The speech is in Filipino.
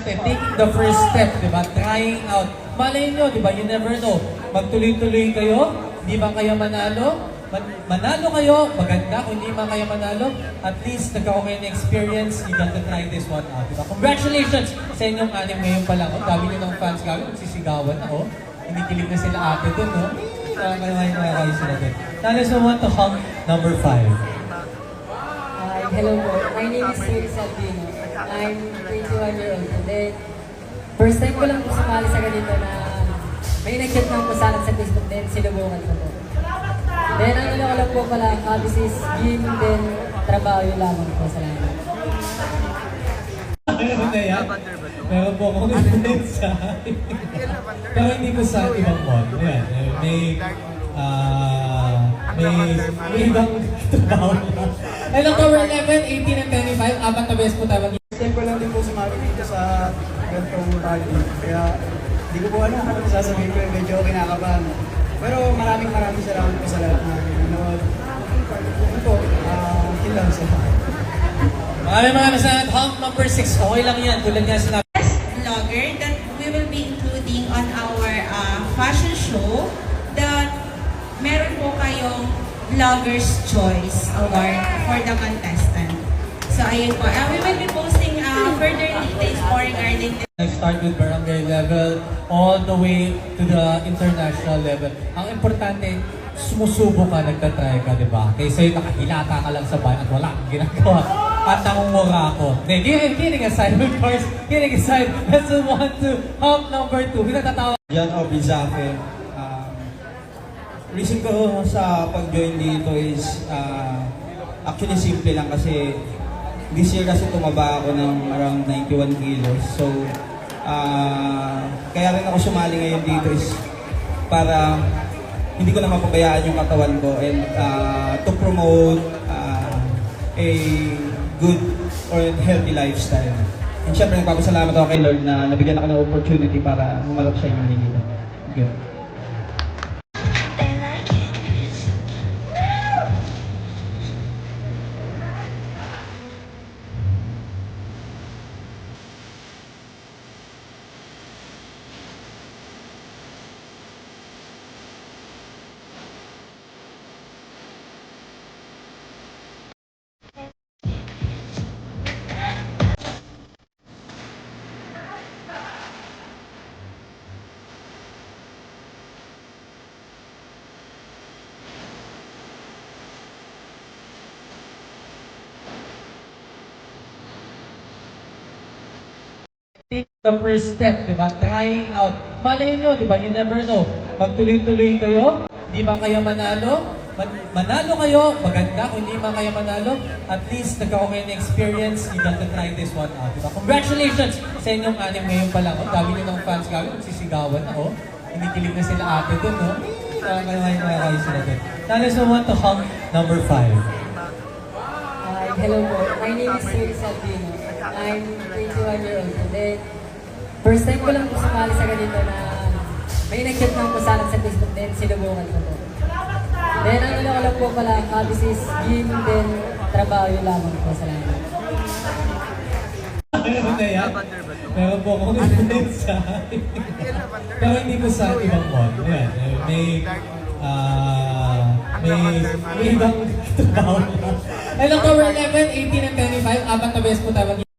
natin, taking the first step, di ba? Trying out. Malay nyo, di ba? You never know. Magtuloy-tuloy kayo, di ba kaya manalo? Manalo kayo, maganda. Kung hindi man kayo manalo, at least nagka-okay na experience, you got to try this one out. Diba? Congratulations sa inyong anim ngayon pa lang. Oh, dami nyo ng fans gawin, magsisigawan na. Oh. Kinikilig na sila ate dun. Oh. Kaya sila dun. Now let's move on to hunk number 5. Hello po. My name is Siri Salvino. I'm 21 years old. And then, first time ko lang po sumali sa ganito na may nag-chat lang po sa akin sa Facebook, then sinubukan ko po. Then, ang ano ko lang po pala, hobbies is gym, then trabaho yung lamang po sa lahat. Ano na yan? Meron po akong influenza. Pero hindi ko sa ibang mall. Ayan, may ibang trabaho na. And October 11, 18, and 25, apat na beses po tayo First time ko lang din po sumali dito sa ganitong party. Kaya hindi ko po alam kung sasabihin ko, medyo kinakabahan. Pero maraming salamat po sa lahat na nanood. Ano po, yun lang sa Maraming salamat. Hunk number 6. Okay lang yan. Tulad nga sinabi. Vlogger that we will be including on our fashion show that meron po kayong Vlogger's Choice Award for the contestant. So ayun po. We will be posting further details for regarding this. Start with barangay level all the way to the international level. Ang importante, sumusubo ka, nagtatry ka, di ba? Kaysa yung nakahilata ka lang sa bayan at wala kang ginagawa. At nangungura ako. Kidding aside, of course, kidding aside, let's move on to hunk number 2. Pinatatawa. John Obizafe. Reason ko sa pag-join dito is actually simple lang kasi this year kasi tumaba ako ng around 91 kilos. So, kaya rin ako sumali ngayon dito is para hindi ko na mapabayaan yung katawan ko and to promote a good or healthy lifestyle. And syempre, nagpapasalamat ako kay Lord na nabigyan ako ng opportunity para humarap sa inyong lingid. Thank you. Take the first step, di ba? Trying out. Malay nyo, di ba? You never know. Magtuloy-tuloy kayo, di ba kayo manalo? Manalo kayo, maganda. Kung hindi man kayo manalo, at least nagka-okay na experience, you got to try this one out. Diba? Congratulations sa inyong anim ngayon pa lang. Oh, dami nyo ng fans gawin, magsisigawan na. Oh. Kinikilig na sila ate dun. Oh. Kaya sila dun. Now let's move on to hunk number 5. Hello po. My name is Siri Salvino. I'm 21 years old. And then, first time ko lang po sumali sa ganito na may nag-chat lang po sa akin sa Facebook, then sinubukan ko po. Then, ang ano ko lang po pala, hobbies is gym, then trabaho yung lamang po sa lahat. Ano na yan? Meron po akong influenza. Pero hindi ko sa ibang mall. Ayan, may ibang trabaho na. And October 11, 18, and 25, apat na beses po tayo